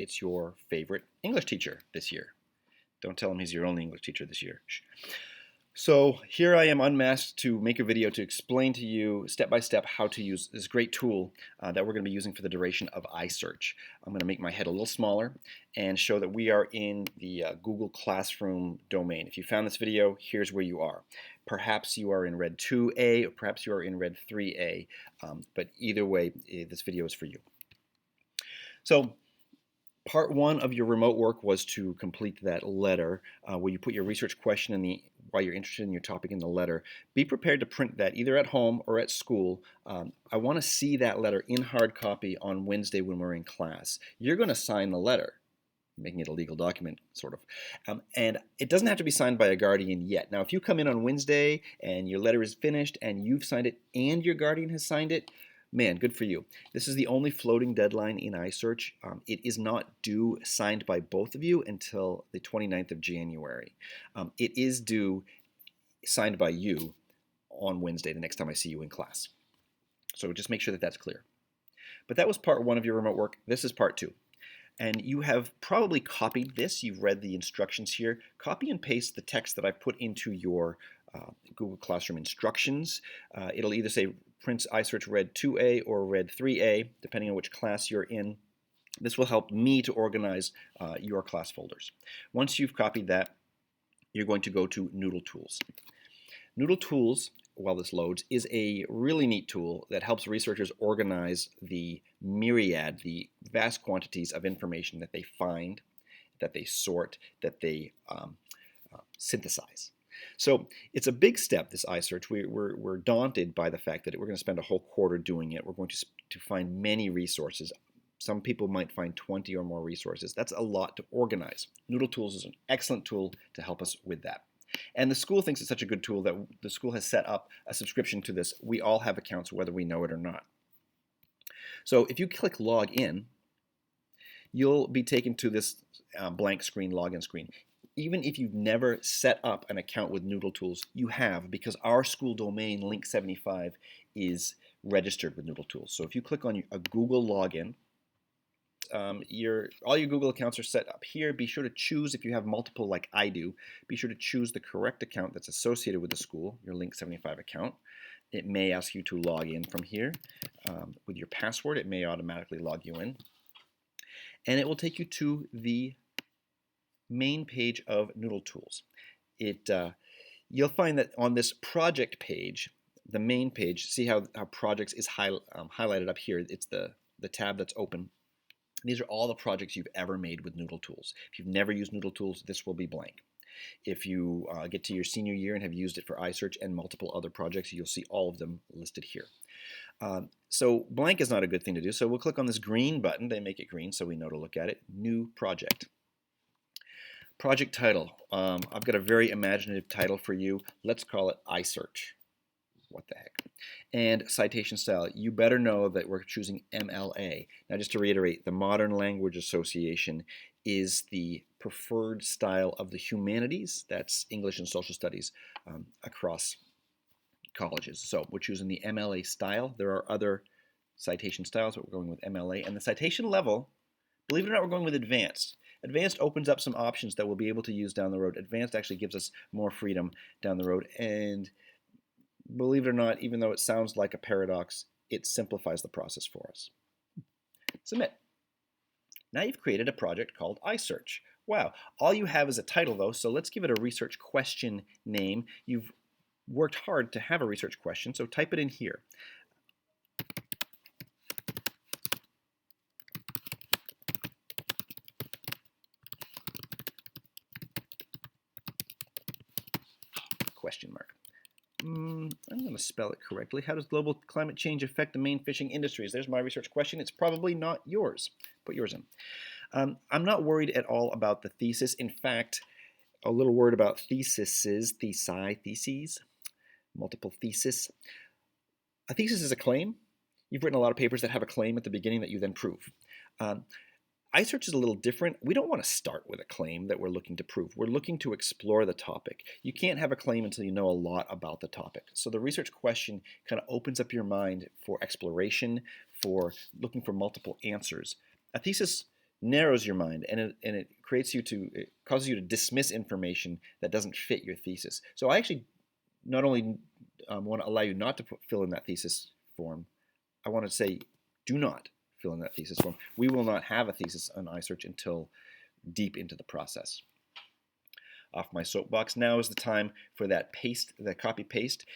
it's your favorite English teacher this year. Don't tell him he's your only English teacher this year. Shh. So here I am unmasked to make a video to explain to you step by step how to use this great tool that we're going to be using for the duration of iSearch. I'm going to make my head a little smaller and show that we are in the Google Classroom domain. If you found this video, here's where you are. Perhaps you are in Red 2A or perhaps you are in Red 3A, but either way, this video is for you. So part one of your remote work was to complete that letter where you put your research question in the why you're interested in your topic in the letter. Be prepared to print that either at home or at school. I want to see that letter in hard copy on Wednesday when we're in class. You're going to sign the letter, making it a legal document, sort of. And it doesn't have to be signed by a guardian yet. Now, if you come in on Wednesday and your letter is finished and you've signed it and your guardian has signed it, man, good for you. This is the only floating deadline in iSearch. It is not due signed by both of you until the 29th of January. It is due signed by you on Wednesday, the next time I see you in class. So just make sure that that's clear. But that was part one of your remote work. This is part two. And you have probably copied this. You've read the instructions here. Copy and paste the text that I've put into your Google Classroom instructions. It'll either say print iSearch Red 2A or Red 3A, depending on which class you're in. This will help me to organize your class folders. Once you've copied that, you're going to go to Noodletools. Noodletools, while this loads, is a really neat tool that helps researchers organize the myriad, the vast quantities of information that they find, that they sort, that they synthesize. So it's a big step, this iSearch. We're daunted by the fact that we're going to spend a whole quarter doing it. We're going to find many resources. Some people might find 20 or more resources. That's a lot to organize. Noodletools is an excellent tool to help us with that. And the school thinks it's such a good tool that the school has set up a subscription to this. We all have accounts whether we know it or not. So if you click Log In, you'll be taken to this blank screen, login screen. Even if you've never set up an account with Noodletools, you have, because our school domain, Link75, is registered with Noodletools. So if you click on a Google login, all your Google accounts are set up here. Be sure to choose, if you have multiple like I do, be sure to choose the correct account that's associated with the school, your Link75 account. It may ask you to log in from here. With your password, it may automatically log you in. And it will take you to the main page of Noodletools. You'll find that on this project page, the main page, see how projects is highlighted up here. It's the tab that's open. These are all the projects you've ever made with Noodletools. If you've never used Noodletools, this will be blank. If you get to your senior year and have used it for iSearch and multiple other projects, you'll see all of them listed here. So blank is not a good thing to do, so we'll click on this green button. They make it green so we know to look at it. New project. Project title. I've got a very imaginative title for you. Let's call it iSearch. What the heck? And citation style. You better know that we're choosing MLA. Now, just to reiterate, the Modern Language Association is the preferred style of the humanities. That's English and Social Studies across colleges. So we're choosing the MLA style. There are other citation styles, but we're going with MLA. And the citation level, believe it or not, we're going with advanced. Advanced opens up some options that we'll be able to use down the road. Advanced actually gives us more freedom down the road. And believe it or not, even though it sounds like a paradox, it simplifies the process for us. Submit. Now you've created a project called iSearch. Wow, all you have is a title though, so let's give it a research question name. You've worked hard to have a research question, so type it in here. Question mark. I'm going to spell it correctly. How does global climate change affect the main fishing industries? There's my research question. It's probably not yours. Put yours in. I'm not worried at all about the thesis. In fact, a little word about theses, theses, multiple thesis. A thesis is a claim. You've written a lot of papers that have a claim at the beginning that you then prove. iSearch is a little different. We don't want to start with a claim that we're looking to prove. We're looking to explore the topic. You can't have a claim until you know a lot about the topic. So the research question kind of opens up your mind for exploration, for looking for multiple answers. A thesis narrows your mind, and it causes you to dismiss information that doesn't fit your thesis. So I actually not only want to allow you not to fill in that thesis form, I want to say do not fill in that thesis form. We will not have a thesis on iSearch until deep into the process. Off my soapbox. Now is the time for that copy paste.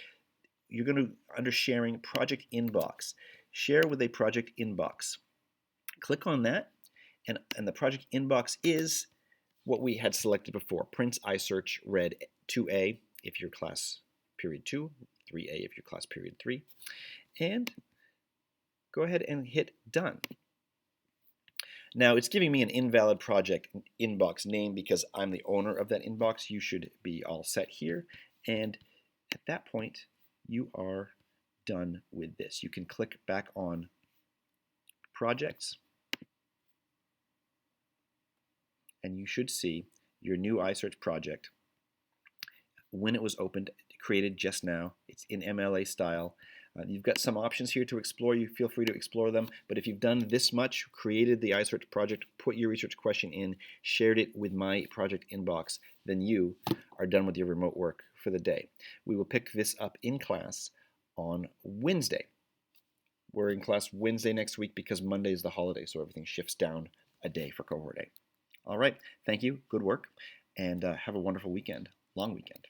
You're going to, under sharing, project inbox. Share with a project inbox. Click on that, and the project inbox is what we had selected before. Prints iSearch Red 2A if you're class period 2, 3A if you're class period 3, and go ahead and hit done. Now it's giving me an invalid project inbox name because I'm the owner of that inbox. You should be all set here, and at that point you are done with this. You can click back on projects, and you should see your new iSearch project when it was opened, created just now. It's in MLA style. You've got some options here to explore. You feel free to explore them. But if you've done this much, created the iSearch project, put your research question in, shared it with my project inbox, then you are done with your remote work for the day. We will pick this up in class on Wednesday. We're in class Wednesday next week because Monday is the holiday, so everything shifts down a day for cohort A. All right, thank you, good work, and have a wonderful weekend, long weekend.